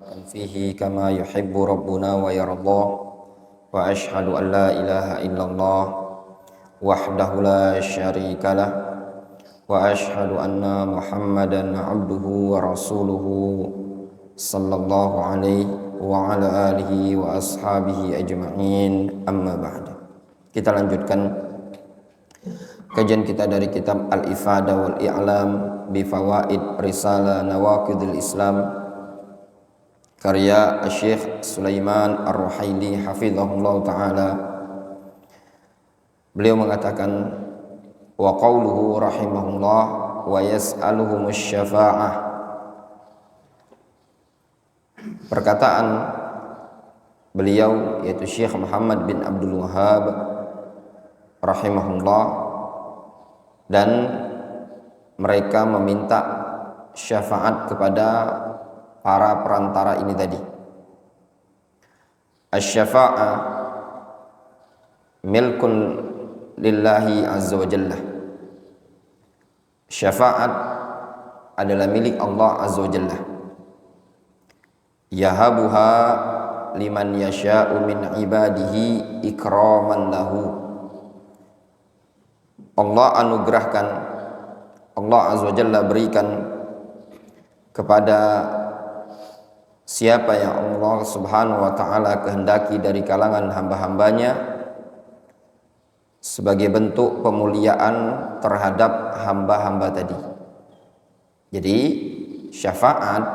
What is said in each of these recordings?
فيه كما يحب ربنا ويرضى وأشهد أن لا إله إلا الله وحده لا شريك له وأشهد أن محمدا عبده ورسوله صلى الله عليه وعلى آله وأصحابه أجمعين أما بعد. Kita lanjutkan kajian kita dari kitab Al-Ifadah wal I'lam bi Fawaid Risalah Nawaqidil Islam karya Syekh Sulaiman Ar-Ruhaili hafizahullah ta'ala. Beliau mengatakan wa qawluhu rahimahullah wa yas'aluhumus syafa'ah. Perkataan beliau yaitu Syekh Muhammad bin Abdul Wahhab rahimahullah, dan mereka meminta syafaat kepada para perantara ini tadi. Asy-syafa'ah milkun lillahi azza wa jalla. Syafaat adalah milik Allah azza wa jalla. Yahabuha liman yasha'u min ibadihi ikraman lahu. Allah anugerahkan, Allah azza wa jalla berikan kepada siapa yang Allah subhanahu wa ta'ala kehendaki dari kalangan hamba-hambanya sebagai bentuk pemuliaan terhadap hamba-hamba tadi. Jadi syafaat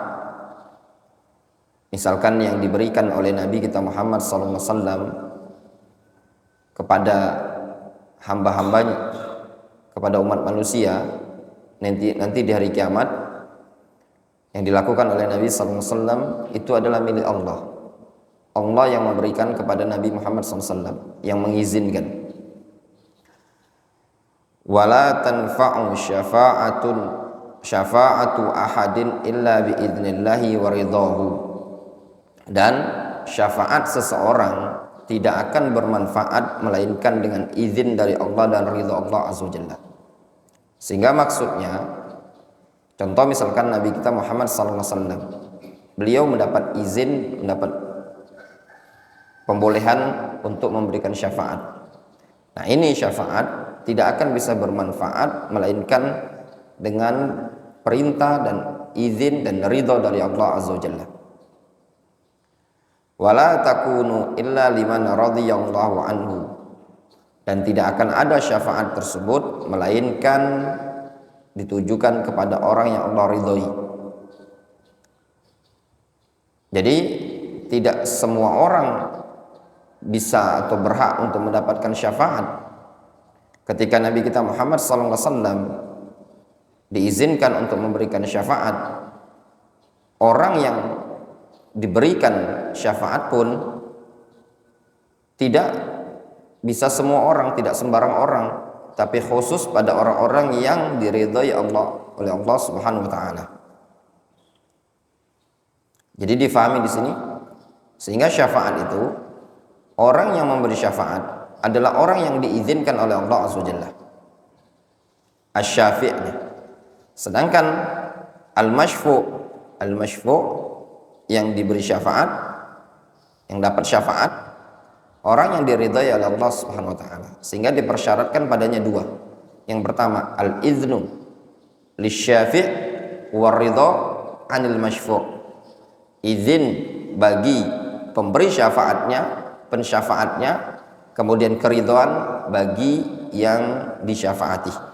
misalkan yang diberikan oleh Nabi kita Muhammad SAW kepada hamba-hambanya, kepada umat manusia nanti di hari kiamat, yang dilakukan oleh Nabi SAW itu adalah milik Allah. Allah yang memberikan kepada Nabi Muhammad SAW, yang mengizinkan. Wala tanfa'u syafa'atu ahadin illa biidnillahi wa ridahu. Dan syafaat seseorang tidak akan bermanfaat melainkan dengan izin dari Allah dan ridha Allah azza wajalla. Sehingga maksudnya, contoh misalkan Nabi kita Muhammad SAW, beliau mendapat izin, mendapat pembolehan untuk memberikan syafaat. Nah, ini syafaat tidak akan bisa bermanfaat melainkan dengan perintah dan izin dan ridha dari Allah azza wajalla. Wala takunu illa liman radhiyallahu anhu. Dan tidak akan ada syafaat tersebut melainkan ditujukan kepada orang yang Allah ridhoi. Jadi tidak semua orang bisa atau berhak untuk mendapatkan syafaat. Ketika Nabi kita Muhammad SAW diizinkan untuk memberikan syafaat, orang yang diberikan syafaat pun tidak bisa semua orang, tidak sembarang orang, tapi khusus pada orang-orang yang diridhai Allah oleh Allah Subhanahu wa taala. Jadi difahami di sini, sehingga syafaat itu, orang yang memberi syafaat adalah orang yang diizinkan oleh Allah Azza wa Jalla, asy-syafi'. Sedangkan al-masyfu' yang diberi syafaat, yang dapat syafaat, orang yang diridhai oleh Allah Subhanahu wa taala, sehingga dipersyaratkan padanya dua. Yang pertama, al-iznu lisyafi' war ridha 'anil masyfu'. Izin bagi pemberi syafaatnya, pensyafaatnya, kemudian keridhaan bagi yang disyafaati.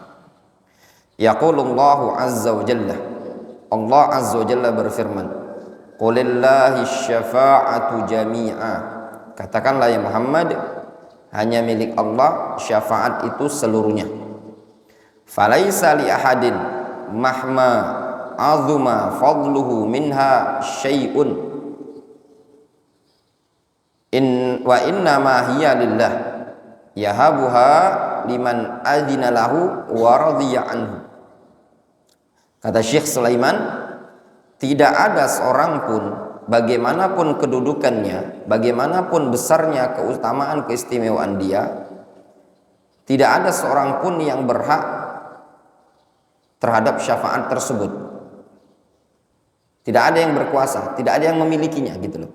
Yaqulullahu azza wa jalla, Allah azza wa jalla berfirman, qulillahi syafa'atu jami'a. Katakanlah ya Muhammad, hanya milik Allah syafaat itu seluruhnya. Falaisa li ahadin mahma azuma fadluhu minha syai'un wa inna ma hiya lillah yahabuha liman adzina lahu wa radiya anhu. Kata Syekh Sulaiman, tidak ada seorang pun, bagaimanapun kedudukannya, bagaimanapun besarnya keutamaan keistimewaan dia, tidak ada seorang pun yang berhak terhadap syafaat tersebut. Tidak ada yang berkuasa, tidak ada yang memilikinya gitu loh.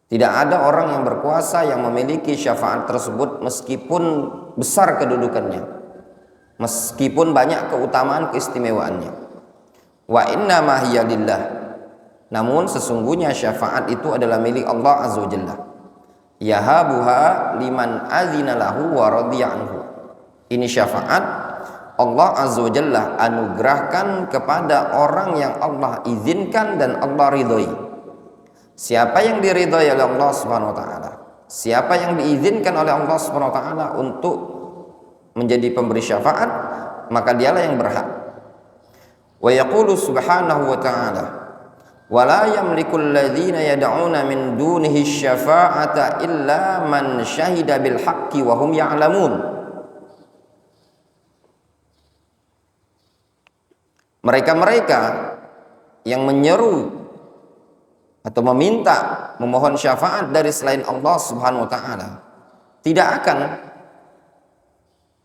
Tidak ada orang yang berkuasa yang memiliki syafaat tersebut meskipun besar kedudukannya, meskipun banyak keutamaan keistimewaannya. Wa inna ma hiya lillah. Namun sesungguhnya syafaat itu adalah milik Allah Azza wa Jalla. Yahabuha liman adzina lahu wa radiya anhu. Ini syafaat Allah Azza wa Jalla anugerahkan kepada orang yang Allah izinkan dan Allah ridhoi. Siapa yang diridhai oleh Allah Subhanahu wa taala, siapa yang diizinkan oleh Allah Subhanahu wa taala untuk menjadi pemberi syafaat, maka dialah yang berhak. Wa yaqulu subhanahu wa ta'ala, wa la yamliku alladhina yad'una min dunihi syafa'ata illa man syahida bil haqqi wa hum ya'lamun. Mereka-mereka yang menyeru atau meminta, memohon syafaat dari selain Allah Subhanahu wa taala tidak akan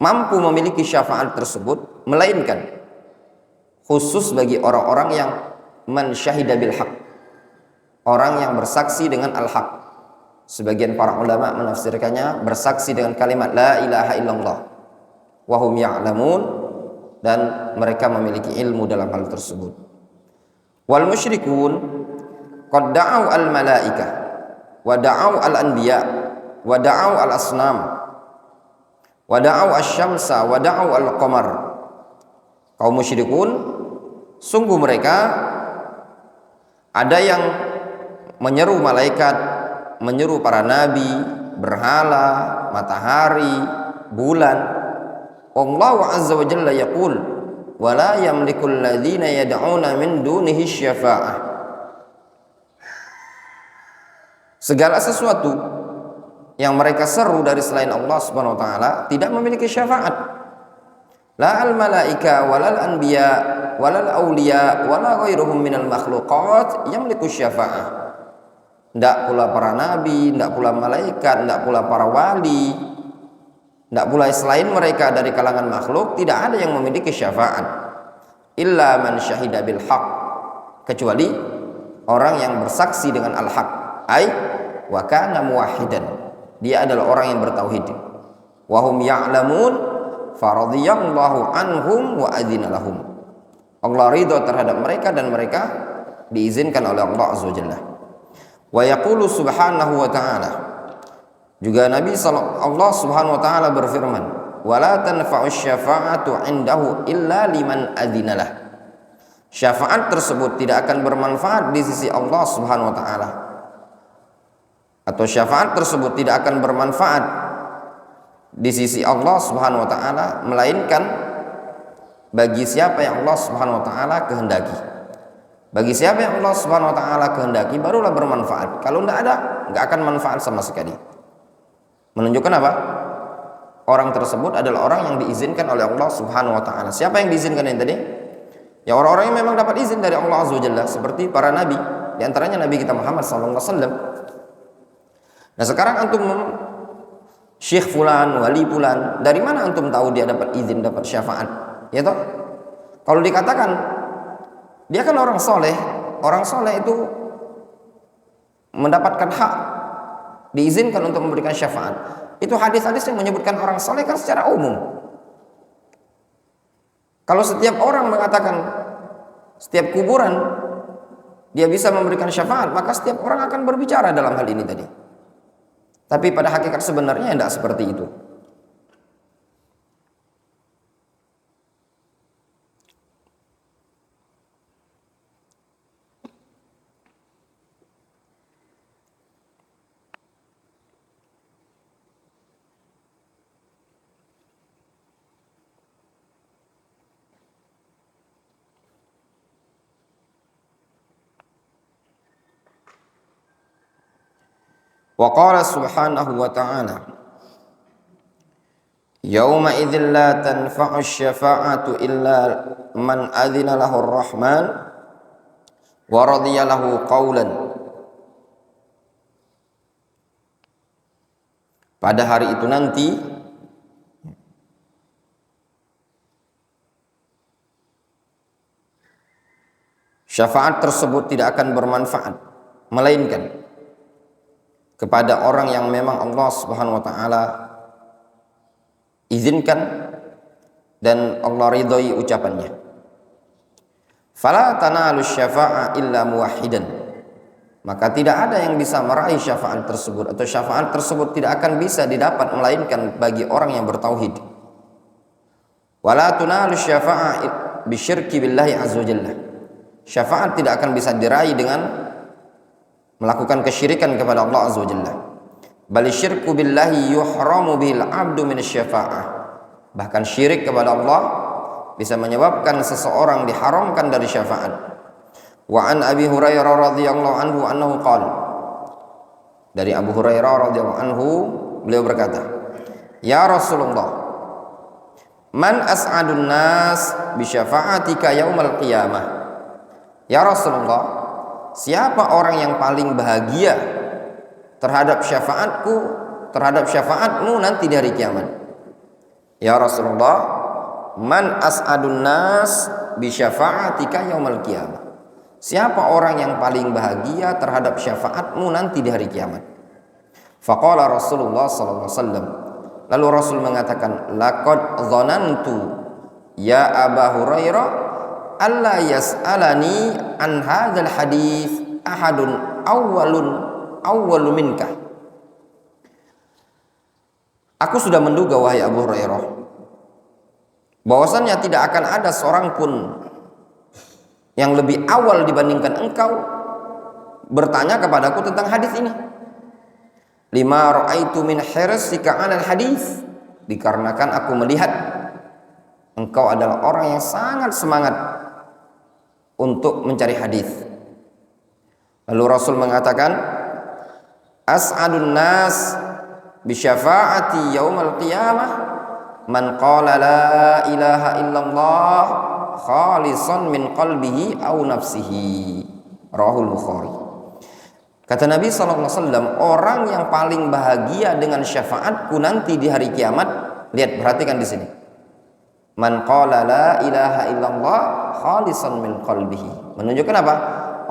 mampu memiliki syafaat tersebut melainkan khusus bagi orang-orang yang man syahida bil haq, orang yang bersaksi dengan al-haq. Sebagian para ulama menafsirkannya bersaksi dengan kalimat la ilaha illallah wa hum ya'lamun, dan mereka memiliki ilmu dalam hal tersebut. Wal musyrikun qad da'au al-malaikah wa da'au al-anbiya wa da'au al-asnam wa da'au asy-syamsa wa da'au al-qamar. Kaum musyrikun, sungguh mereka ada yang menyeru malaikat, menyeru para nabi, berhala, matahari, bulan. Allah Azza wa Jalla yaqul wa la yamliku alladhina yad'una min dunihi syafa'ah. Segala sesuatu yang mereka seru dari selain Allah Subhanahu wa taala tidak memiliki syafaat. La al malaika walal anbiya walal auliya wala ghairuhum minal makhluqat yamliku syafa'ah. Tidak pula para nabi, tidak pula malaikat, tidak pula para wali, tidak pula selain mereka dari kalangan makhluk, tidak ada yang memiliki syafaat. Illa man syahida bil haq, kecuali orang yang bersaksi dengan al-haq. Ai wa kana muwahhidan, dia adalah orang yang bertauhid. Wa hum ya'lamun faradiyallahu anhum wa adzina lahum. Allah ridha terhadap mereka dan mereka diizinkan oleh Allah Azza wa Jalla. Wa yaqulu subhanahu wa ta'ala, juga Nabi Allah Subhanahu wa taala berfirman, wala tanfa'u syafa'atu 'indahu illa liman adzinalah. Syafaat tersebut tidak akan bermanfaat di sisi Allah Subhanahu wa taala, atau syafaat tersebut tidak akan bermanfaat di sisi Allah Subhanahu wa taala melainkan bagi siapa yang Allah Subhanahu wa taala kehendaki. Bagi siapa yang Allah Subhanahu wa taala kehendaki barulah bermanfaat. Kalau tidak ada, enggak akan manfaat sama sekali. Menunjukkan apa? Orang tersebut adalah orang yang diizinkan oleh Allah Subhanahu wa taala. Siapa yang diizinkan yang tadi? Ya orang-orang yang memang dapat izin dari Allah Azza wa Jalla, seperti para nabi, di antaranya Nabi kita Muhammad sallallahu alaihi wasallam. Nah, sekarang antum syekh fulan, wali fulan, dari mana antum tahu dia dapat izin, dapat syafaat? Ya toh? Kalau dikatakan dia kan orang soleh itu mendapatkan hak, diizinkan untuk memberikan syafaat. Itu hadis-hadis yang menyebutkan orang soleh kan secara umum. Kalau setiap orang mengatakan setiap kuburan dia bisa memberikan syafaat, maka setiap orang akan berbicara dalam hal ini tadi. Tapi pada hakikat sebenarnya tidak seperti itu. Wa qala subhanahu wa ta'ala, yauma idzin la tanfa'u syafa'atu illa man adzina lahu ar-rahman wa radiya lahu qawlan. Pada hari itu nanti Syafaat tersebut tidak akan bermanfaat melainkan kepada orang yang memang Allah Subhanahu wa taala izinkan dan Allah ridhoi ucapannya. Fala tanalu syafa'a illa muwahhidan. Maka tidak ada yang bisa meraih syafaat tersebut, atau syafaat tersebut tidak akan bisa didapat melainkan bagi orang yang bertauhid. Wala tunalu syafa'a bisyirki billahi azza wajalla. Syafaat tidak akan bisa diraih dengan melakukan kesyirikan kepada Allah azza wajalla. Bal syirku billahi yuhramu bil 'abdu min syafa'ah. Bahkan syirik kepada Allah bisa menyebabkan seseorang diharamkan dari syafaat. Wa an Abi Hurairah radhiyallahu anhu annahu qala. Dari Abu Hurairah radhiyallahu anhu beliau berkata, "Ya Rasulullah, man as'adun nas bi syafa'atika yaumal qiyamah?" Ya Rasulullah, siapa orang yang paling bahagia terhadap syafaatku, terhadap syafaatmu nanti di hari kiamat? Ya Rasulullah, man as'adun nas bi syafa'atika yaumal qiyamah? Siapa orang yang paling bahagia terhadap syafaatmu nanti di hari kiamat? Faqala Rasulullah sallallahu alaihi wasallam. Lalu Rasul mengatakan, laqad dhanantu ya Aba Hurairah alla yas'alani an hadzal hadits ahadun awwalu minka. Aku sudah menduga wahai Abu Hurairah bahwasannya tidak akan ada seorang pun yang lebih awal dibandingkan engkau bertanya kepadaku tentang hadis ini. Lima ra'aitu min hirsika 'alal hadis, dikarenakan aku melihat engkau adalah orang yang sangat semangat untuk mencari hadis. Lalu Rasul mengatakan, as'adun nas bi syafaati yaumal qiyamah man qala la ilaha illallah khalisan min qalbihi aw nafsihi. Rahul Bukhari. Kata Nabi SAW, orang yang paling bahagia dengan syafaatku nanti di hari kiamat, lihat, perhatikan di sini. Man qala la ilaha illallah khalisan min qalbihi. Menunjukkan apa?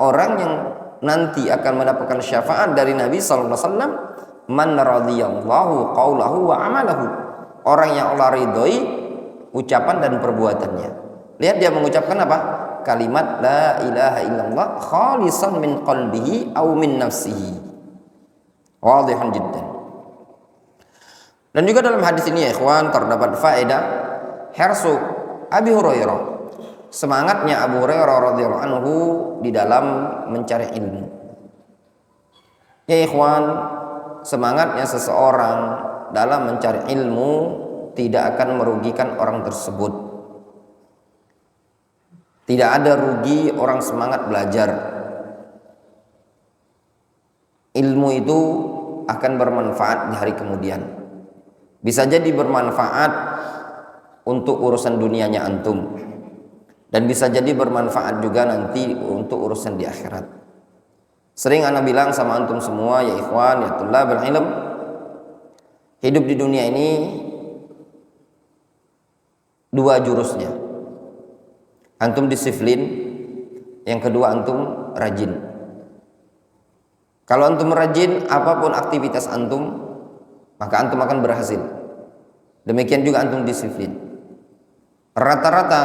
Orang yang nanti akan mendapatkan syafaat dari Nabi SAW, man radhiyallahu qawlahu wa amalahu. Orang yang Allah ridhoi ucapan dan perbuatannya. Lihat dia mengucapkan apa? Kalimat la ilaha illallah khalisan min qalbihi aw min nafsihi. Wadihun jiddan. Dan juga dalam hadis ini ya ikhwan terdapat faedah hirsu Abi Hurairah, semangatnya Abu Hurairah radhiyallahu anhu di dalam mencari ilmu. Ya ikhwan, semangatnya seseorang dalam mencari ilmu tidak akan merugikan orang tersebut. Tidak ada rugi orang semangat belajar. Ilmu itu akan bermanfaat di hari kemudian. Bisa jadi bermanfaat untuk urusan dunianya antum, dan bisa jadi bermanfaat juga nanti untuk urusan di akhirat. Sering ana bilang sama antum semua ya ikhwan ya tullabul ilm, hidup di dunia ini dua jurusnya. Antum disiplin, yang kedua antum rajin. Kalau antum rajin, apapun aktivitas antum, maka antum akan berhasil. Demikian juga antum disiplin. Rata-rata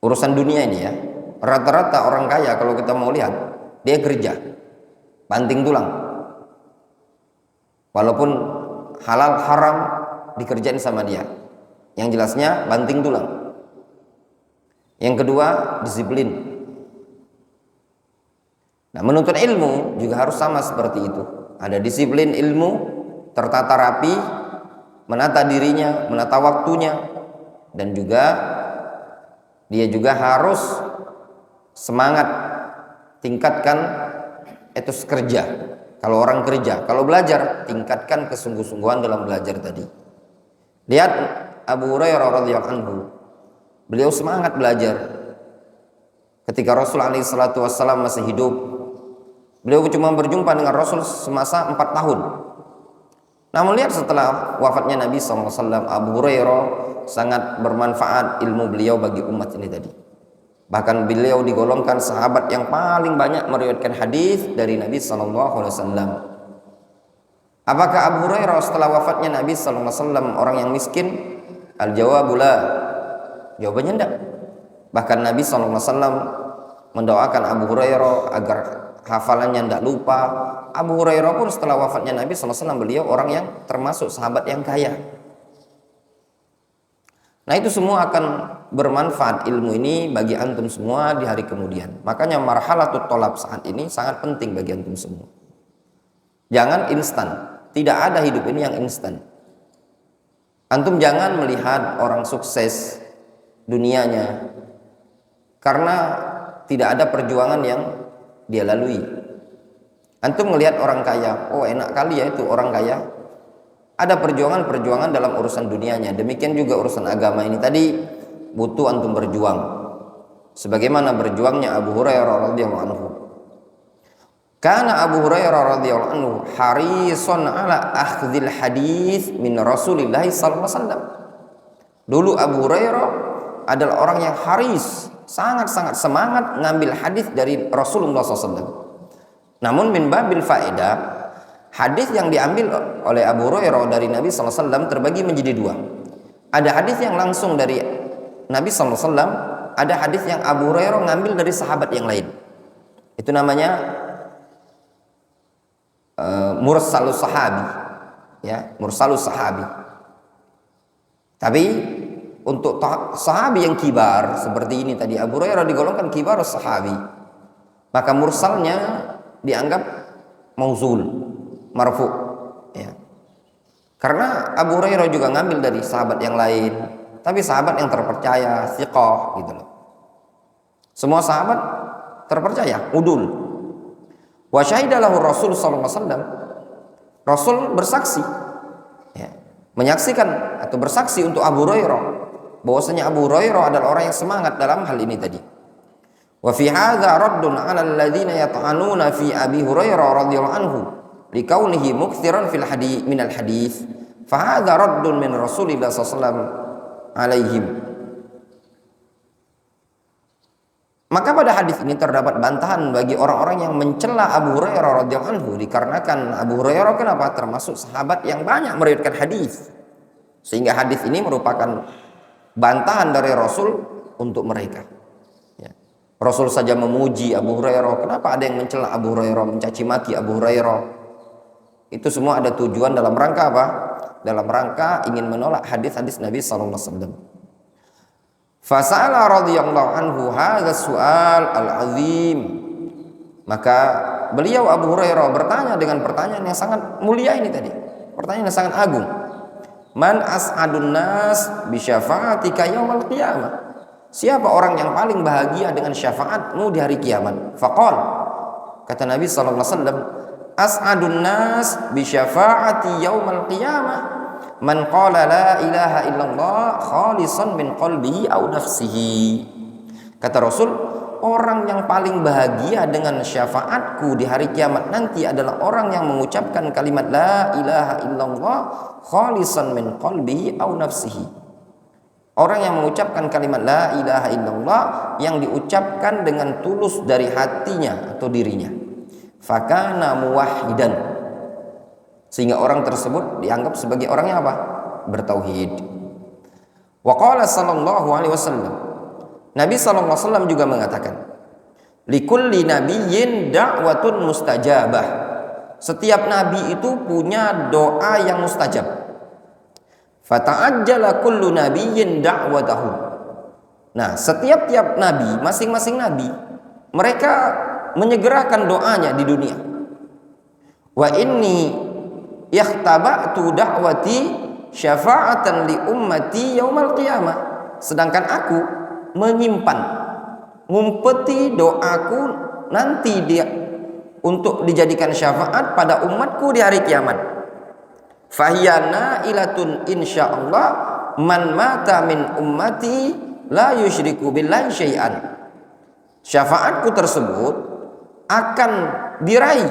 urusan dunia ini ya, rata-rata orang kaya kalau kita mau lihat, dia kerja banting tulang. Walaupun halal haram dikerjain sama dia. Yang jelasnya banting tulang. Yang kedua disiplin. Nah, menuntut ilmu juga harus sama seperti itu. Ada disiplin ilmu, tertata rapi, menata dirinya, menata waktunya, dan juga dia juga harus semangat tingkatkan etos kerja. Kalau orang kerja, kalau belajar tingkatkan kesungguh-sungguhan dalam belajar tadi. Lihat Abu Hurairah radhiyallahu anhu, beliau semangat belajar. Ketika Rasul alaihi salatu wassalam masih hidup, beliau cuma berjumpa dengan Rasul semasa 4 tahun. Namun lihat setelah wafatnya Nabi SAW, Abu Hurairah sangat bermanfaat ilmu beliau bagi umat ini tadi. Bahkan beliau digolongkan sahabat yang paling banyak meriwayatkan hadis dari Nabi sallallahu alaihi wasallam. Apakah Abu Hurairah setelah wafatnya Nabi sallallahu alaihi wasallam orang yang miskin? Al-jawabu la. Jawabannya enggak. Bahkan Nabi sallallahu alaihi wasallam mendoakan Abu Hurairah agar hafalannya tidak lupa. Abu Hurairah pun setelah wafatnya Nabi sallallahu alaihi wasallam beliau orang yang termasuk sahabat yang kaya. Nah, itu semua akan bermanfaat ilmu ini bagi antum semua di hari kemudian. Makanya marhalatut tolab saat ini sangat penting bagi antum semua. Jangan instan. Tidak ada hidup ini yang instan. Antum jangan melihat orang sukses dunianya karena tidak ada perjuangan yang dia lalui. Antum melihat orang kaya, oh enak kali ya itu orang kaya. Ada perjuangan-perjuangan dalam urusan dunianya. Demikian juga urusan agama ini tadi butuh antum berjuang. Sebagaimana berjuangnya Abu Hurairah radhiyallahu anhu. Karena Abu Hurairah radhiyallahu anhu harison ala akhdhil hadis min Rasulillah sallallahu alaihi wasallam. Dulu Abu Hurairah adalah orang yang haris, sangat-sangat semangat ngambil hadis dari Rasulullah SAW. Namun min babil faedah, hadis yang diambil oleh Abu Hurairah dari Nabi SAW terbagi menjadi dua. Ada hadis yang langsung dari Nabi SAW, ada hadis yang Abu Hurairah ngambil dari sahabat yang lain. Itu namanya mursalus sahabi, ya, mursalus sahabi. Tapi untuk sahabi yang kibar seperti ini tadi, Abu Hurairah digolongkan kibarus sahabi, maka mursalnya dianggap mauzul, marfu, ya. Karena Abu Hurairah juga ngambil dari sahabat yang lain, tapi sahabat yang terpercaya, thiqah gitu loh. Semua sahabat terpercaya, udul. Wa syahidalahu Rasul sallallahu alaihi wasallam. Rasul bersaksi, ya, menyaksikan atau bersaksi untuk Abu Hurairah bahwasanya Abu Hurairah adalah orang yang semangat dalam hal ini tadi. Wa fi hadza raddun 'ala alladziina yata'anuna fi Abi Hurairah radhiyallahu anhu likaunihi mukthiran fil hadits min al hadits. Fa hadza raddun min Rasulillah sallallahu alaihi wasallam alaihim. Maka pada hadis ini terdapat bantahan bagi orang-orang yang mencela Abu Hurairah radhiyallahu anhu, dikarenakan Abu Hurairah kenapa termasuk sahabat yang banyak meriwayatkan hadis, sehingga hadis ini merupakan bantahan dari Rasul untuk mereka. Ya. Rasul saja memuji Abu Hurairah, kenapa ada yang mencela Abu Hurairah, mencaci maki Abu Hurairah? Itu semua ada tujuan dalam rangka apa? Dalam rangka ingin menolak hadis-hadis Nabi sallallahu alaihi wasallam. Fasa'ala radhiyallahu anhu hadza su'al al-azim. Maka beliau Abu Hurairah bertanya dengan pertanyaan yang sangat mulia ini tadi. Pertanyaan yang sangat agung. Man as'adun nas bi syafa'atika yaumil qiyamah? Siapa orang yang paling bahagia dengan syafaatmu di hari kiamat? Faqal, kata Nabi sallallahu alaihi wasallam, as'adun nas bi syafa'ati yaumil qiyamah man qala la ilaha illallah khalisan min qalbihi aw nafsihi. Kata Rasul, orang yang paling bahagia dengan syafaatku di hari kiamat nanti adalah orang yang mengucapkan kalimat la ilaha illallah khalisan min qalbihi aw nafsihi. Orang yang mengucapkan kalimat la ilaha illallah yang diucapkan dengan tulus dari hatinya atau dirinya. Fakana muwahhidan, sehingga orang tersebut dianggap sebagai orang yang apa? Bertauhid. Wa qala sallallahu alaihi wasallam, Nabi sallallahu alaihi wasallam juga mengatakan, likulli nabiyyin da'watun mustajabah. Setiap nabi itu punya doa yang mustajab. Fata'ajjala kullu nabiyyin da'watahu. Nah, setiap nabi, masing-masing nabi, mereka menyegerakan doanya di dunia. Wa inni yakhtaba'tu da'wati syafa'atan li ummati yaumal qiyamah. Sedangkan aku menyimpan, ngumpeti doaku nanti dia untuk dijadikan syafaat pada umatku di hari kiamat. Fahiyana ilatun insyaallah man mata min ummati la yusyriku billahi syai'an. Syafaatku tersebut akan diraih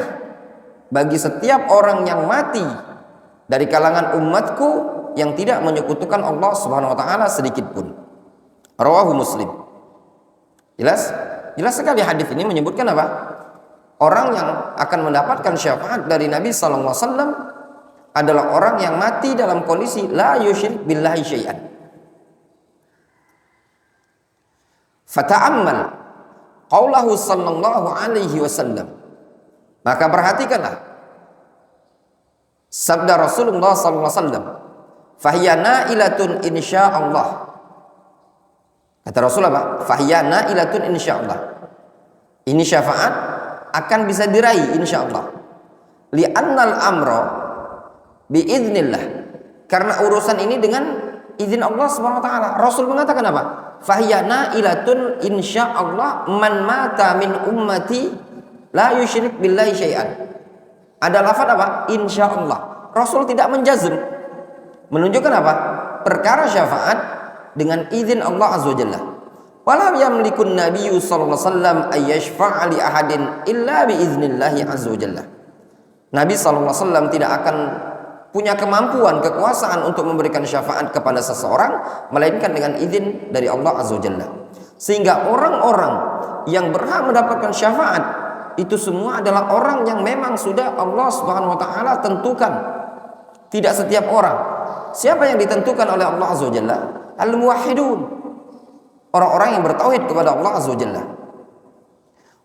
bagi setiap orang yang mati dari kalangan umatku yang tidak menyekutukan Allah Subhanahu wa taala sedikit pun. Rawahu Muslim. Jelas? Jelas sekali hadis ini menyebutkan apa? Orang yang akan mendapatkan syafaat dari Nabi sallallahu alaihi wasallam adalah orang yang mati dalam kondisi la yusyrik billahi syai'an. Fata'ammal qaulahu sallallahu alaihi wasallam. Maka perhatikanlah sabda Rasulullah sallallahu alaihi wasallam, fahiya na'ilatun insyaallah. Kata Rasul apa? Fahiya na'ilatun insyaallah. Ini syafaat akan bisa diraih insyaallah. Li'annal amra biiznillah. Karena urusan ini dengan izin Allah Subhanahu wa taala. Rasul mengatakan apa? Fahiya na'ilatun insyaallah man mata min ummati la yusyrik billahi syai'an. Ada lafaz apa? Insyaallah. Rasul tidak menjazm. Menunjukkan apa? Perkara syafaat dengan izin Allah Azza wa Jalla. Walam yamlikun nabiyyu sallallahu alaihi wasallam ayyashfa'a li ahadin illa bi iznillahi azza wa jalla. Nabi sallallahu alaihi wasallam tidak akan punya kemampuan, kekuasaan untuk memberikan syafaat kepada seseorang melainkan dengan izin dari Allah azza wa jalla. Sehingga orang-orang yang berhak mendapatkan syafaat itu semua adalah orang yang memang sudah Allah Subhanahu wa taala tentukan. Tidak setiap orang. Siapa yang ditentukan oleh Allah azza wa jalla? Al-muwahhidun. Orang-orang yang bertauhid kepada Allah azza wa jalla.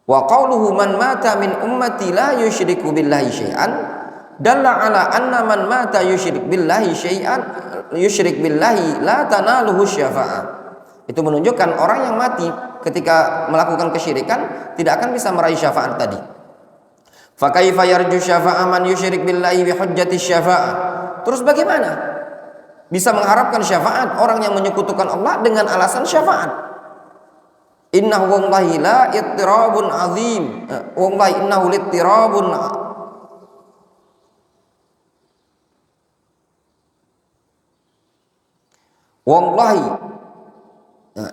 Wa qauluhu man mata min ummati la yusyriku billahi syai'an dalla ala anna man mata yusyrik billahi syai'an yusyrik billahi la tanaluhu syafa'ah. Itu menunjukkan orang yang mati ketika melakukan kesyirikan tidak akan bisa meraih syafaat tadi. Fa kaifa yarju syafa'ah man yusyrik billahi bi hujjati syafa'ah? Terus bagaimana bisa mengharapkan syafaat orang yang menyekutukan Allah dengan alasan syafaat? Innahu wallahi la ittirabun azim. Wallahi innahu littirabun. Wallahi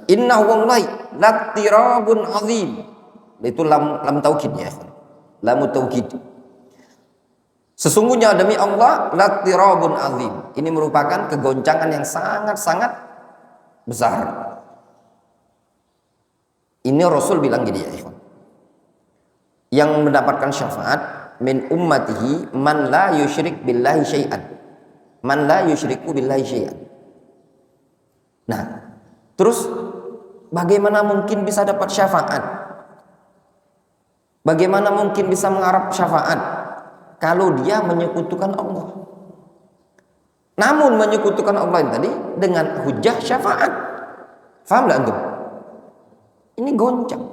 innahu wallahi lattirabun azim. Itu lam taukid ya. Lam taukid. Sesungguhnya demi Allah lattirabun azim. Ini merupakan kegoncangan yang sangat-sangat besar. Ini Rasul bilang gini ya ikhwan. Yang mendapatkan syafaat min ummatihi man la yusyrik billahi syai'an. Man la yusyriku billahi syai'an. Nah, terus bagaimana mungkin bisa dapat syafaat? Bagaimana mungkin bisa mengharap syafaat kalau dia menyekutukan Allah? Namun menyekutukan Allah tadi dengan hujah syafaat. Faham enggak antum? Ini goncang.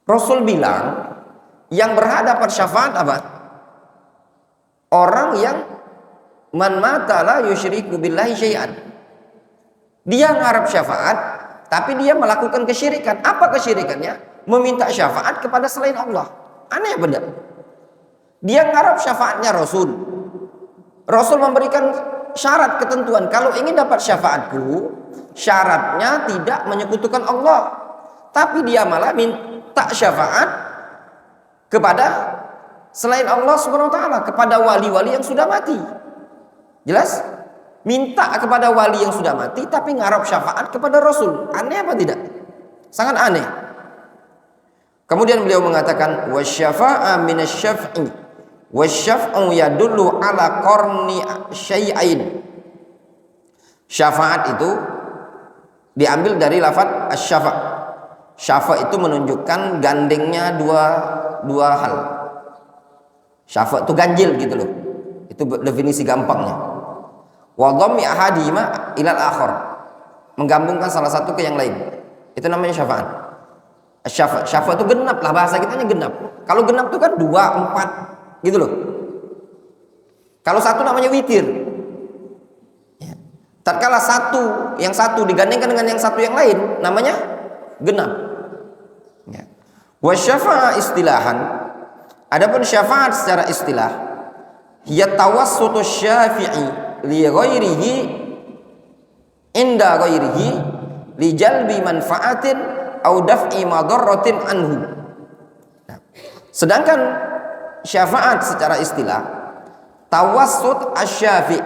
Rasul bilang yang berhak dapat syafaat apa? Orang yang man mata la yusyriku billahi syai'an. Dia mengharap syafaat tapi dia melakukan kesyirikan. Apa kesyirikannya? Meminta syafaat kepada selain Allah. Aneh apa enggak? Dia mengharap syafaatnya Rasul. Rasul memberikan syarat ketentuan. Kalau ingin dapat syafaatku, syaratnya tidak menyekutukan Allah. Tapi dia malah minta syafaat kepada selain Allah Subhanahu wa taala, kepada wali-wali yang sudah mati. Jelas? Minta kepada wali yang sudah mati tapi ngarap syafaat kepada Rasul. Aneh apa tidak? Sangat aneh. Kemudian beliau mengatakan wasyafa'a minasyaf'i. Wasyaf'u yadullu ala qarni syai'ain. Syafaat itu diambil dari lafaz asy-syafa'. Syafa' itu menunjukkan gandengnya dua hal. Syafa' itu ganjil gitu loh. Itu definisi gampangnya. Wa dhammi ahadihima ilal akhar. Menggabungkan salah satu ke yang lain. Itu namanya syafaat. Syafa'. Syafa' itu genap lah, bahasa kitanya genap. Kalau genap itu kan 2, 4 gitu loh. Kalau satu namanya witir. Ya. Tatkala yang satu digandengkan dengan yang satu yang lain namanya genap. Ya. Wa syafa'a istilahan. Adapun syafaat secara istilah, hiya tawassutu syafi'i li ghairihi inda ghairihi li jalbi manfaatin au daf'i madarratin anhu. Nah, sedangkan syafaat secara istilah, tawassut asy-syafi',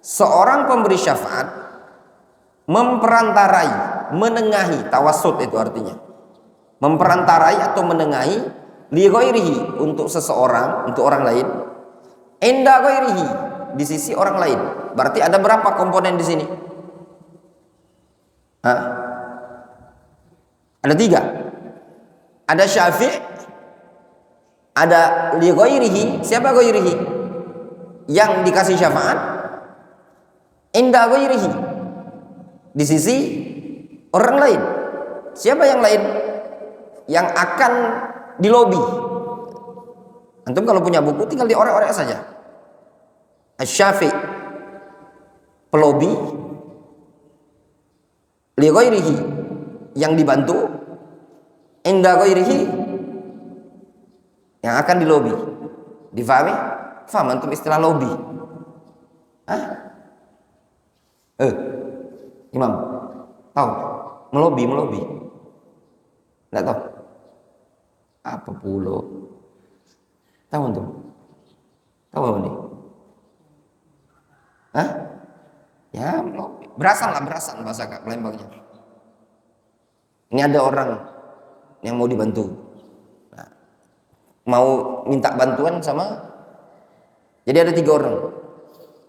seorang pemberi syafaat memperantarai, menengahi, tawassut itu artinya memperantarai atau menengahi, li ghairihi, untuk seseorang, untuk orang lain, inda ghairihi, di sisi orang lain. Berarti ada berapa komponen di sini? Hah? Ada 3. Ada syafi', ada li ghairihi. Siapa ghairihi? Yang dikasih syafaat. Inda ghairihi, di sisi orang lain. Siapa yang lain? Yang akan dilobi. Antum kalau punya buku tinggal diorek-orek saja. Asy-syafi', pelobi, li ghairihi, yang dibantu, inda ghairihi, yang akan dilobi. Difahami? Faham antum istilah lobi? Hah? Imam tahu melobi? Enggak tahu? Apa pulo? Tahu antum? Tahu apa nih? Hah? Ya, melobi. Berasan bahasa Palembangnya. Ini ada orang yang mau dibantu. Nah, mau minta bantuan sama. Jadi ada 3 orang.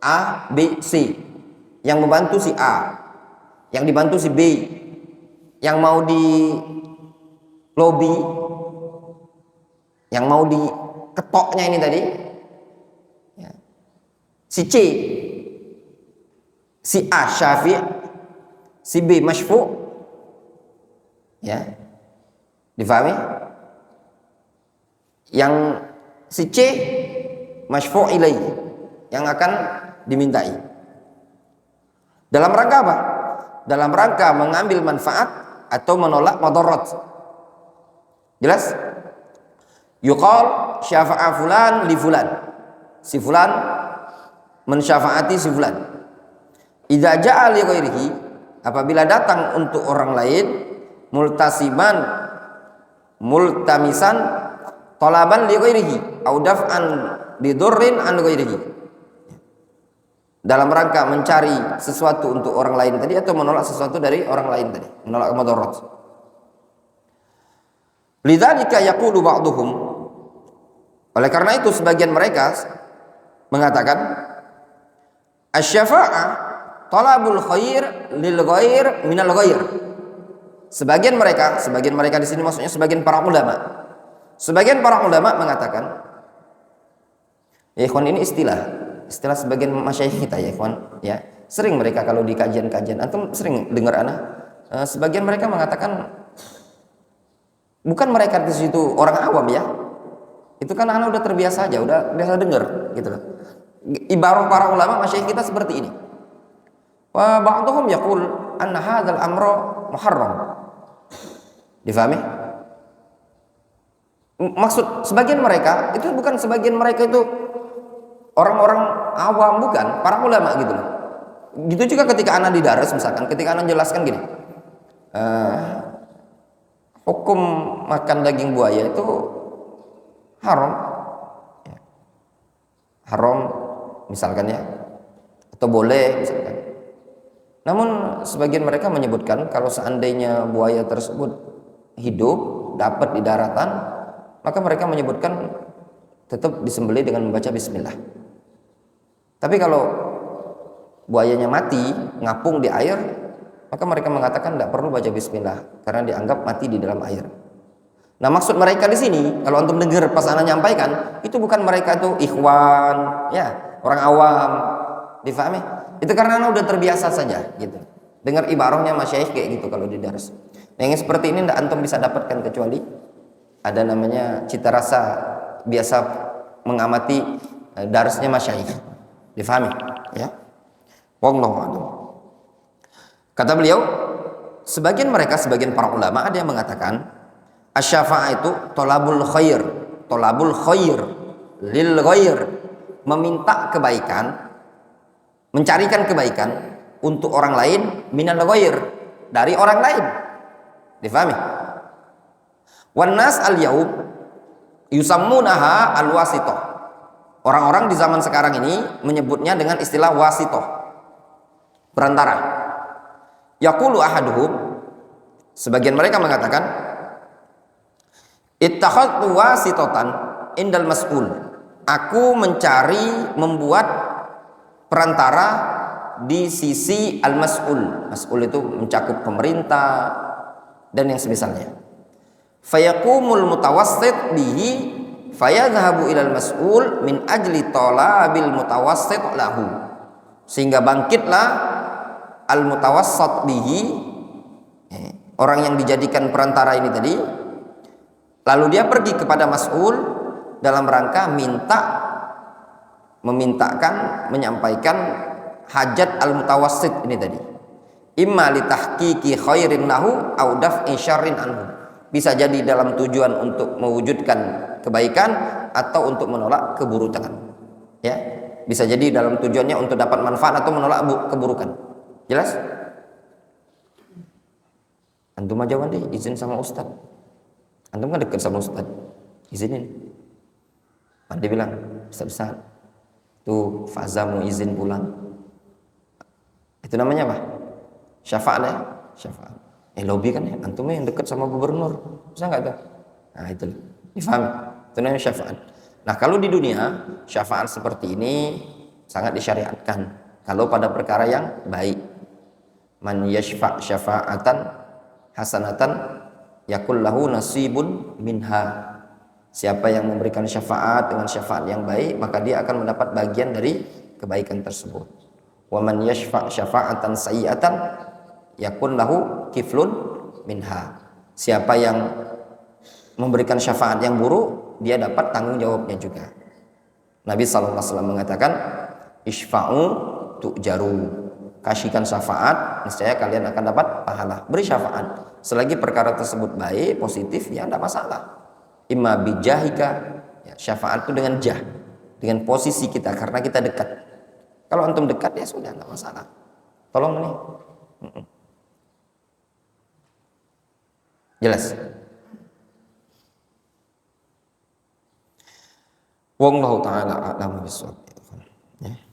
A, B, C. Yang membantu si A, yang dibantu si B, yang mau di lobby, yang mau diketoknya ini tadi, ya. Si C, si A syafi', si B masyfu', ya, difahami? Yang si C masyfu' ilaih, yang akan dimintai. Dalam rangka apa? Dalam rangka mengambil manfaat atau menolak madarat. Jelas? Yuqal syafa'a fulan li fulan. Si fulan mensyafaati si fulan. Idza ja'a li ghairihi, apabila datang untuk orang lain, multamisan talaban li ghairihi au daf'an li dhurrin an ghairihi. Dalam rangka mencari sesuatu untuk orang lain tadi atau menolak sesuatu dari orang lain tadi, menolak madarat. Lidzalika yaqulu ba'dhum, oleh karena itu sebagian mereka mengatakan asy-syafa'ah talabul khair lil ghair minal ghair. Sebagian mereka di sini maksudnya sebagian para ulama. Sebagian para ulama mengatakan, ya ikhwan, ini istilah sebagian masyayikh kita, ya ikhwan, ya. Sering mereka kalau di kajian-kajian, antum sering dengar sebagian mereka mengatakan, bukan mereka di situ orang awam ya. Itu kan anak udah terbiasa aja, udah biasa dengar gitu loh. Ibarat para ulama masyayikh kita seperti ini. Wa ba'dhum yaqul anna hadzal amra muharram. Difahami? Maksud sebagian mereka itu bukan sebagian mereka itu orang-orang awam, bukan para ulama gitu loh. Gitu juga ketika anak di daras, misalkan ketika anak jelaskan gini, hukum makan daging buaya itu haram, haram misalkan ya, atau boleh misalkan. Namun sebagian mereka menyebutkan kalau seandainya buaya tersebut hidup dapat di daratan, maka mereka menyebutkan tetap disembelih dengan membaca bismillah. Tapi kalau buayanya mati ngapung di air, maka mereka mengatakan tidak perlu baca bismillah karena dianggap mati di dalam air. Nah, maksud mereka di sini, kalau antum dengar pas ana nyampaikan, itu bukan mereka itu ikhwan, ya, orang awam. Difahami? Itu karena ana udah terbiasa saja gitu. Dengar ibarahnya masyayikh kayak gitu kalau di daras. Nah, yang seperti ini tidak antum bisa dapatkan kecuali ada namanya cita rasa biasa mengamati darasnya masyayikh. Difahami? Ya. Wallahu a'lam. Kata beliau, sebagian para ulama ada yang mengatakan asy-syafa'ah itu tolabul khair lil ghair, meminta kebaikan, mencarikan kebaikan untuk orang lain, minal ghair, dari orang lain. Difahami? Wan nas al yaum yusammunaha al wasithah. Orang-orang di zaman sekarang ini menyebutnya dengan istilah wasithah, perantara. Yaqulu ahaduhum, Sebagian mereka mengatakan ittakhadtu wasitatan indal mas'ul. Aku membuat perantara di sisi al-mas'ul. Mas'ul itu mencakup pemerintah dan yang semisalnya. Fayakumul mutawassit bihi fayadhhabu ilal mas'ul min ajli talabil mutawassit lahu. Sehingga bangkitlah al-mutawassat bihi, orang yang dijadikan perantara ini tadi, lalu dia pergi kepada mas'ul dalam rangka menyampaikan hajat al-mutawassit ini tadi. Imma li tahqiqi khairin lahu au daf'i syarrin anhu. Bisa jadi dalam tujuan untuk mewujudkan kebaikan atau untuk menolak keburukan. Ya, bisa jadi dalam tujuannya untuk dapat manfaat atau menolak keburukan. Jelas? Antum aja deh izin sama ustaz. Antum kan dekat sama ustaz. Izinin. Dia bilang, Ustaz, tuh Faza mau izin pulang. Itu namanya apa? Syafaat ya? Syafaat. Lobby kan ya, antum yang dekat sama gubernur. Bisa nggak tuh? Nah itu, difahami? Itu namanya syafaat. Nah kalau di dunia, syafaat seperti ini sangat disyariatkan. Kalau pada perkara yang baik. Man yashfa' syafa'atan hasanatan yakul lahu nasibun minha. Siapa yang memberikan syafaat dengan syafaat yang baik, maka dia akan mendapat bagian dari kebaikan tersebut. Wa man yashfa' syafa'atan sayyi'atan yakun lahu kiflun minha. Siapa yang memberikan syafaat yang buruk, dia dapat tanggung jawabnya juga. Nabi SAW mengatakan, Ishfa'u tu'jaru. Kasihkan syafaat, niscaya kalian akan dapat pahala. Beri syafaat. Selagi perkara tersebut baik, positif, ya tidak masalah. Imma bijahika, ya, syafaat itu dengan jah, dengan posisi kita karena kita dekat. Kalau antum dekat ya sudah tidak masalah. Tolong nih. Jelas. Wallahu ta'ala a'lamu bissawab.